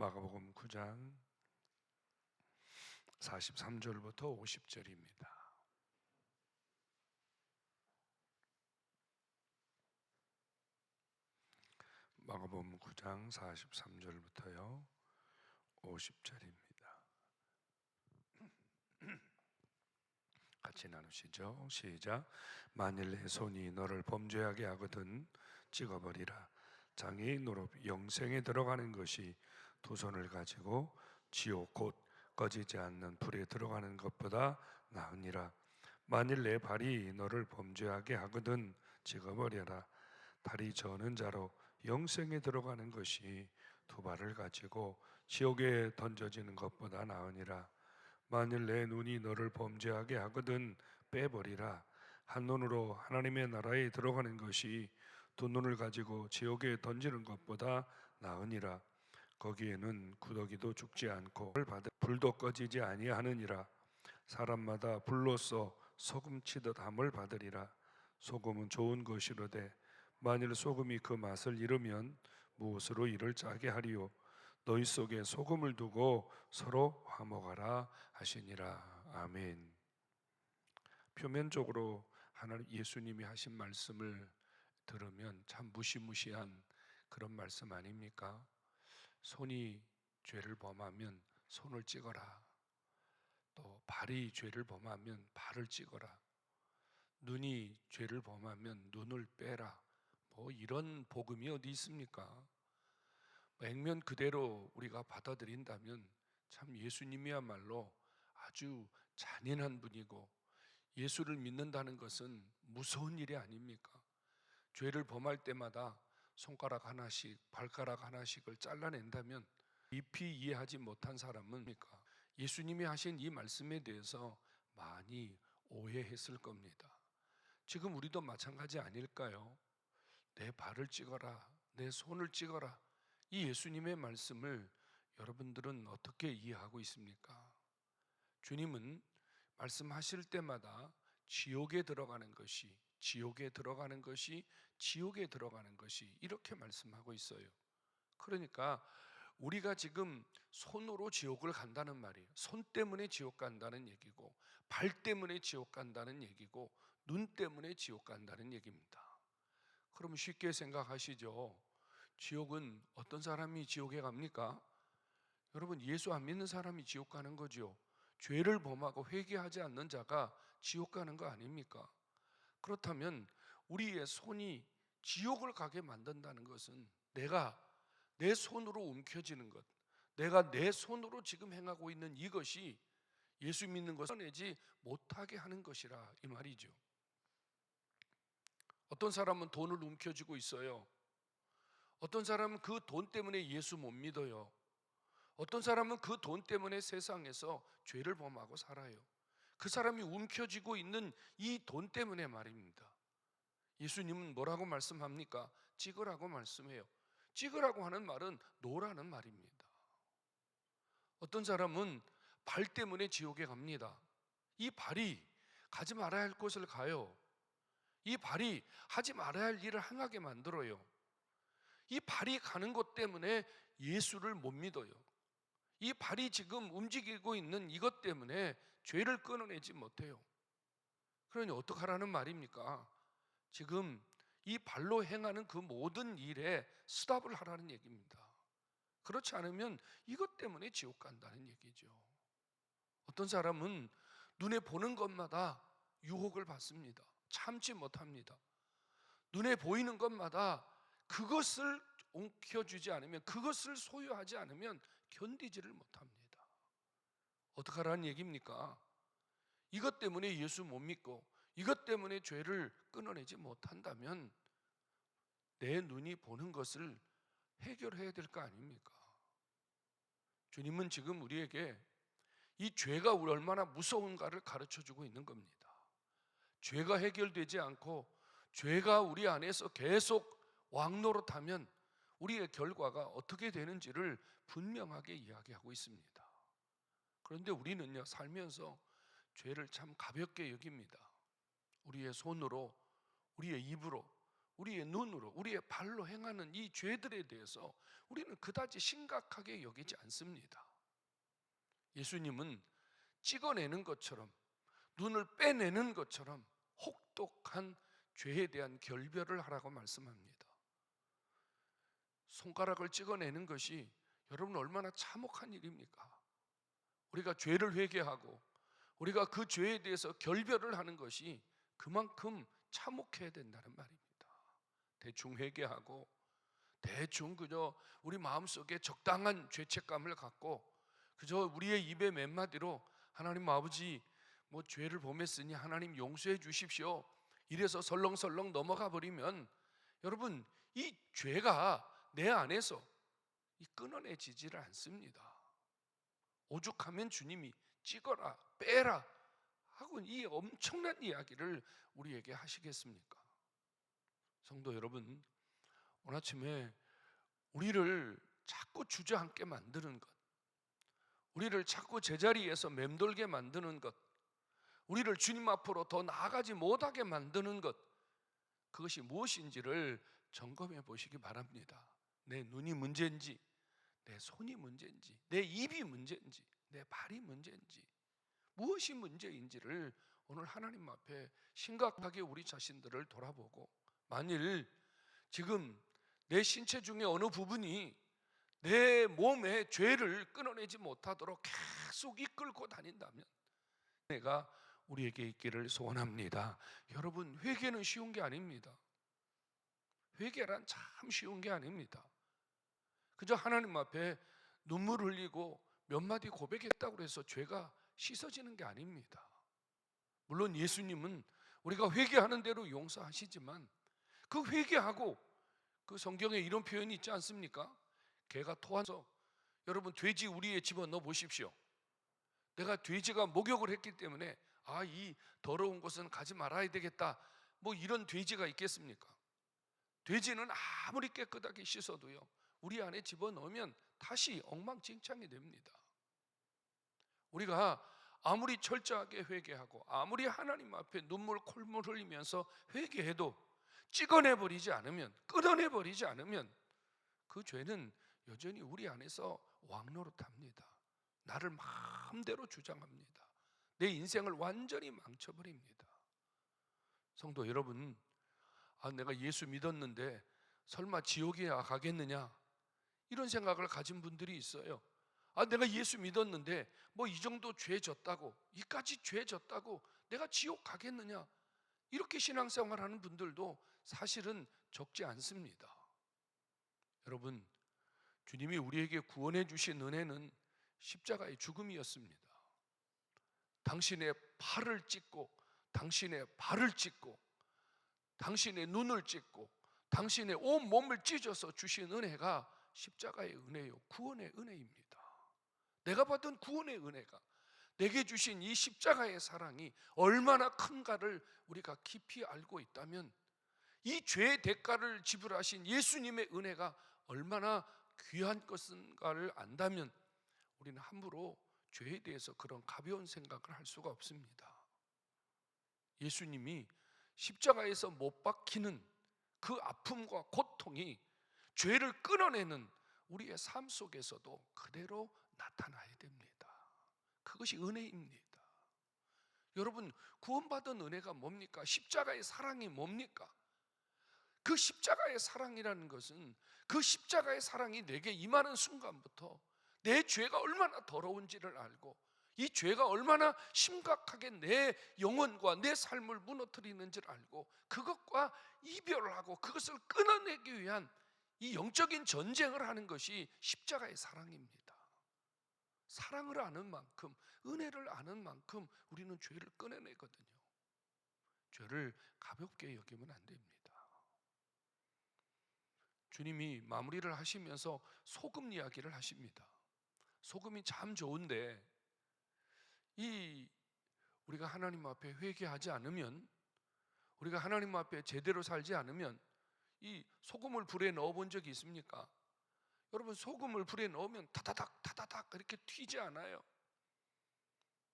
마가복음 9장 43절부터 50절입니다. 마가복음 9장 43절부터요 50절입니다. 같이 나누시죠. 시작. 만일 내 손이 너를 범죄하게 하거든 찍어버리라. 장애인 노릇 영생에 들어가는 것이 두 손을 가지고 지옥 곧 꺼지지 않는 불에 들어가는 것보다 나으니라. 만일 내 발이 너를 범죄하게 하거든 찍어버려라. 다리 저는 자로 영생에 들어가는 것이 두 발을 가지고 지옥에 던져지는 것보다 나으니라. 만일 내 눈이 너를 범죄하게 하거든 빼버리라. 한 눈으로 하나님의 나라에 들어가는 것이 두 눈을 가지고 지옥에 던지는 것보다 나으니라. 거기에는 구더기도 죽지 않고 불도 꺼지지 아니하느니라. 사람마다 불로써 소금 치듯 함을 받으리라. 소금은 좋은 것이로되 만일 소금이 그 맛을 잃으면 무엇으로 이를 짜게 하리요. 너희 속에 소금을 두고 서로 화목하라 하시니라. 아멘. 표면적으로 하나님 예수님이 하신 말씀을 들으면 참 무시무시한 그런 말씀 아닙니까? 손이 죄를 범하면 손을 찍어라. 또 발이 죄를 범하면 발을 찍어라. 눈이 죄를 범하면 눈을 빼라. 뭐 이런 복음이 어디 있습니까? 액면 그대로 우리가 받아들인다면 참 예수님이야말로 아주 잔인한 분이고, 예수를 믿는다는 것은 무서운 일이 아닙니까? 죄를 범할 때마다 손가락 하나씩 발가락 하나씩을 잘라낸다면 깊이 이해하지 못한 사람은 예수님이 하신 이 말씀에 대해서 많이 오해했을 겁니다. 지금 우리도 마찬가지 아닐까요? 내 발을 찍어라, 내 손을 찍어라, 이 예수님의 말씀을 여러분들은 어떻게 이해하고 있습니까? 주님은 말씀하실 때마다 지옥에 들어가는 것이 지옥에 들어가는 것이 지옥에 들어가는 것이 이렇게 말씀하고 있어요. 그러니까 우리가 지금 손으로 지옥을 간다는 말이에요. 손 때문에 지옥 간다는 얘기고, 발 때문에 지옥 간다는 얘기고, 눈 때문에 지옥 간다는 얘기입니다. 그러면 쉽게 생각하시죠. 지옥은 어떤 사람이 지옥에 갑니까? 여러분, 예수 안 믿는 사람이 지옥 가는 거죠. 죄를 범하고 회개하지 않는 자가 지옥 가는 거 아닙니까? 그렇다면 우리의 손이 지옥을 가게 만든다는 것은 내가 내 손으로 움켜쥐는 것, 내가 내 손으로 지금 행하고 있는 이것이 예수 믿는 것을 내지 못하게 하는 것이라 이 말이죠. 어떤 사람은 돈을 움켜쥐고 있어요. 어떤 사람은 그 돈 때문에 예수 못 믿어요. 어떤 사람은 그 돈 때문에 세상에서 죄를 범하고 살아요. 그 사람이 움켜쥐고 있는 이 돈 때문에 말입니다. 예수님은 뭐라고 말씀합니까? 찍으라고 말씀해요. 찍으라고 하는 말은 놓으라는 말입니다. 어떤 사람은 발 때문에 지옥에 갑니다. 이 발이 가지 말아야 할 곳을 가요. 이 발이 하지 말아야 할 일을 행하게 만들어요. 이 발이 가는 것 때문에 예수를 못 믿어요. 이 발이 지금 움직이고 있는 이것 때문에 죄를 끊어내지 못해요. 그러니 어떡하라는 말입니까? 지금 이 발로 행하는 그 모든 일에 스탑을 하라는 얘기입니다. 그렇지 않으면 이것 때문에 지옥 간다는 얘기죠. 어떤 사람은 눈에 보는 것마다 유혹을 받습니다. 참지 못합니다. 눈에 보이는 것마다 그것을 움켜쥐지 않으면, 그것을 소유하지 않으면 견디지를 못합니다. 어떡하라는 얘기입니까? 이것 때문에 예수 못 믿고 이것 때문에 죄를 끊어내지 못한다면 내 눈이 보는 것을 해결해야 될 거 아닙니까? 주님은 지금 우리에게 이 죄가 우리 얼마나 무서운가를 가르쳐주고 있는 겁니다. 죄가 해결되지 않고 죄가 우리 안에서 계속 왕노릇하면 우리의 결과가 어떻게 되는지를 분명하게 이야기하고 있습니다. 그런데 우리는요, 살면서 죄를 참 가볍게 여깁니다. 우리의 손으로, 우리의 입으로, 우리의 눈으로, 우리의 발로 행하는 이 죄들에 대해서 우리는 그다지 심각하게 여기지 않습니다. 예수님은 찍어내는 것처럼, 눈을 빼내는 것처럼 혹독한 죄에 대한 결별을 하라고 말씀합니다. 손가락을 찍어내는 것이 여러분 얼마나 참혹한 일입니까? 우리가 죄를 회개하고 우리가 그 죄에 대해서 결별을 하는 것이 그만큼 참혹해야 된다는 말입니다. 대충 회개하고 대충 그저 우리 마음속에 적당한 죄책감을 갖고 그저 우리의 입에 몇 마디로 하나님 아버지 뭐 죄를 범했으니 하나님 용서해 주십시오, 이래서 설렁설렁 넘어가 버리면 여러분 이 죄가 내 안에서 끊어내지지를 않습니다. 오죽하면 주님이 찍어라 빼라 하고 이 엄청난 이야기를 우리에게 하시겠습니까? 성도 여러분, 오늘 아침에 우리를 자꾸 주저앉게 만드는 것, 우리를 자꾸 제자리에서 맴돌게 만드는 것, 우리를 주님 앞으로 더 나아가지 못하게 만드는 것, 그것이 무엇인지를 점검해 보시기 바랍니다. 내 눈이 문제인지, 내 손이 문제인지, 내 입이 문제인지, 내 발이 문제인지, 무엇이 문제인지를 오늘 하나님 앞에 심각하게 우리 자신들을 돌아보고, 만일 지금 내 신체 중에 어느 부분이 내 몸의 죄를 끊어내지 못하도록 계속 이끌고 다닌다면 내가 우리에게 있기를 소원합니다. 여러분, 회개는 쉬운 게 아닙니다. 회개란 참 쉬운 게 아닙니다. 그저 하나님 앞에 눈물 흘리고 몇 마디 고백했다고 해서 죄가 씻어지는 게 아닙니다. 물론 예수님은 우리가 회개하는 대로 용서하시지만 그 회개하고, 그 성경에 이런 표현이 있지 않습니까? 개가 토하서, 여러분 돼지 우리에 집어넣어 보십시오. 내가 돼지가 목욕을 했기 때문에 이 더러운 곳은 가지 말아야 되겠다, 뭐 이런 돼지가 있겠습니까? 돼지는 아무리 깨끗하게 씻어도요, 우리 안에 집어넣으면 다시 엉망진창이 됩니다. 우리가 아무리 철저하게 회개하고 아무리 하나님 앞에 눈물 콜물 흘리면서 회개해도 찍어내버리지 않으면, 끊어내버리지 않으면 그 죄는 여전히 우리 안에서 왕노릇합니다. 나를 마음대로 주장합니다. 내 인생을 완전히 망쳐버립니다. 성도 여러분, 내가 예수 믿었는데 설마 지옥에 가겠느냐, 이런 생각을 가진 분들이 있어요. 내가 예수 믿었는데 뭐 이 정도 죄 졌다고, 이까지 죄 졌다고 내가 지옥 가겠느냐, 이렇게 신앙생활 하는 분들도 사실은 적지 않습니다. 여러분, 주님이 우리에게 구원해 주신 은혜는 십자가의 죽음이었습니다. 당신의 팔을 찢고, 당신의 발을 찢고, 당신의 눈을 찢고, 당신의 온 몸을 찢어서 주신 은혜가 십자가의 은혜요, 구원의 은혜입니다. 내가 받은 구원의 은혜가, 내게 주신 이 십자가의 사랑이 얼마나 큰가를 우리가 깊이 알고 있다면, 이 죄의 대가를 지불하신 예수님의 은혜가 얼마나 귀한 것인가를 안다면 우리는 함부로 죄에 대해서 그런 가벼운 생각을 할 수가 없습니다. 예수님이 십자가에서 못 박히는 그 아픔과 고통이 죄를 끊어내는 우리의 삶 속에서도 그대로 나타나야 됩니다. 그것이 은혜입니다. 여러분, 구원받은 은혜가 뭡니까? 십자가의 사랑이 뭡니까? 그 십자가의 사랑이라는 것은, 그 십자가의 사랑이 내게 임하는 순간부터 내 죄가 얼마나 더러운지를 알고, 이 죄가 얼마나 심각하게 내 영혼과 내 삶을 무너뜨리는지를 알고, 그것과 이별을 하고 그것을 끊어내기 위한 이 영적인 전쟁을 하는 것이 십자가의 사랑입니다. 사랑을 아는 만큼, 은혜를 아는 만큼 우리는 죄를 끊어내거든요. 죄를 가볍게 여기면 안 됩니다. 주님이 마무리를 하시면서 소금 이야기를 하십니다. 소금이 참 좋은데, 우리가 하나님 앞에 회개하지 않으면, 우리가 하나님 앞에 제대로 살지 않으면 이 소금을 불에 넣어 본 적이 있습니까? 여러분, 소금을 불에 넣으면 타다닥 타다닥 이렇게 튀지 않아요.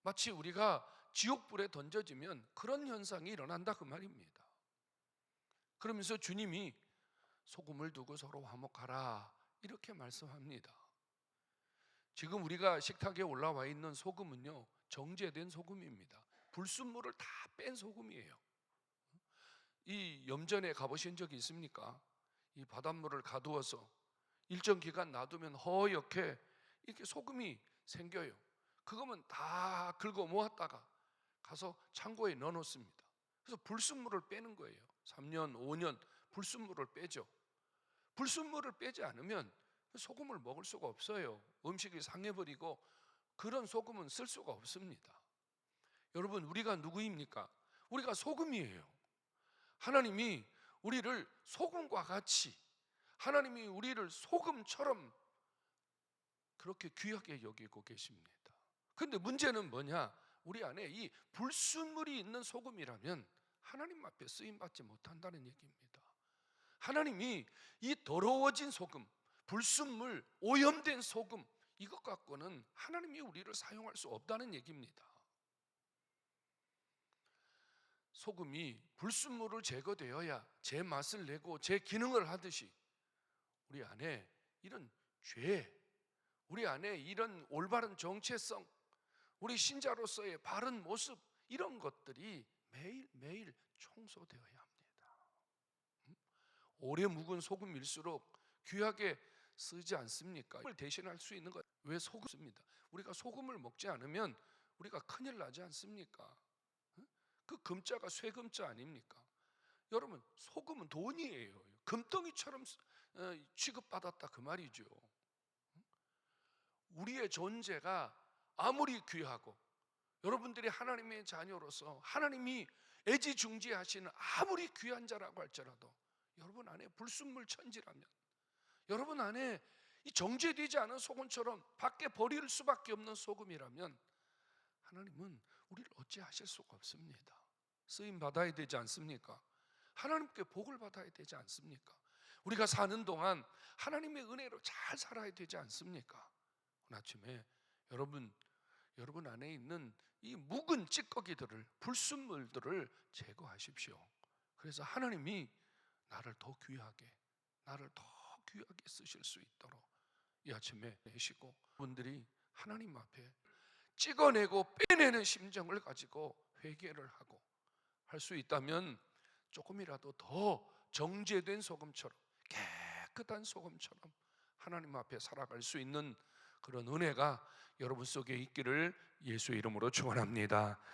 마치 우리가 지옥불에 던져지면 그런 현상이 일어난다 그 말입니다. 그러면서 주님이 소금을 두고 서로 화목하라 이렇게 말씀합니다. 지금 우리가 식탁에 올라와 있는 소금은요, 정제된 소금입니다. 불순물을 다 뺀 소금이에요. 이 염전에 가보신 적이 있습니까? 이 바닷물을 가두어서 일정 기간 놔두면 허옇게 이렇게 소금이 생겨요. 그거면 다 긁어 모았다가 가서 창고에 넣어 놓습니다. 그래서 불순물을 빼는 거예요. 3년, 5년 불순물을 빼죠. 불순물을 빼지 않으면 소금을 먹을 수가 없어요. 음식이 상해버리고 그런 소금은 쓸 수가 없습니다. 여러분, 우리가 누구입니까? 우리가 소금이에요. 하나님이 우리를 소금과 같이, 하나님이 우리를 소금처럼 그렇게 귀하게 여기고 계십니다. 그런데 문제는 뭐냐? 우리 안에 이 불순물이 있는 소금이라면 하나님 앞에 쓰임받지 못한다는 얘기입니다. 하나님이 이 더러워진 소금, 불순물, 오염된 소금, 이것 갖고는 하나님이 우리를 사용할 수 없다는 얘기입니다. 소금이 불순물을 제거되어야 제 맛을 내고 제 기능을 하듯이 우리 안에 이런 죄, 우리 안에 이런 올바른 정체성, 우리 신자로서의 바른 모습, 이런 것들이 매일매일 청소되어야 합니다. 오래 묵은 소금일수록 귀하게 쓰지 않습니까? 소금을 대신할 수 있는 것, 왜 소금 씁니다? 우리가 소금을 먹지 않으면 우리가 큰일 나지 않습니까? 그 금자가 쇠금자 아닙니까? 여러분, 소금은 돈이에요. 금덩이처럼 취급받았다 그 말이죠. 우리의 존재가 아무리 귀하고 여러분들이 하나님의 자녀로서 하나님이 애지중지하시는 아무리 귀한 자라고 할지라도 여러분 안에 불순물 천지라면, 여러분 안에 이 정제되지 않은 소금처럼 밖에 버릴 수밖에 없는 소금이라면 하나님은 우리를 어찌하실 수가 없습니다. 쓰임 받아야 되지 않습니까? 하나님께 복을 받아야 되지 않습니까? 우리가 사는 동안 하나님의 은혜로 잘 살아야 되지 않습니까? 오늘 아침에 여러분 안에 있는 이 묵은 찌꺼기들을, 불순물들을 제거하십시오. 그래서 하나님이 나를 더 귀하게 쓰실 수 있도록 이 아침에 내시고, 분들이 하나님 앞에 찍어내고 빼내는 심정을 가지고 회개를 하고 할 수 있다면 조금이라도 더 정제된 소금처럼, 깨끗한 소금처럼 하나님 앞에 살아갈 수 있는 그런 은혜가 여러분 속에 있기를 예수의 이름으로 축원합니다.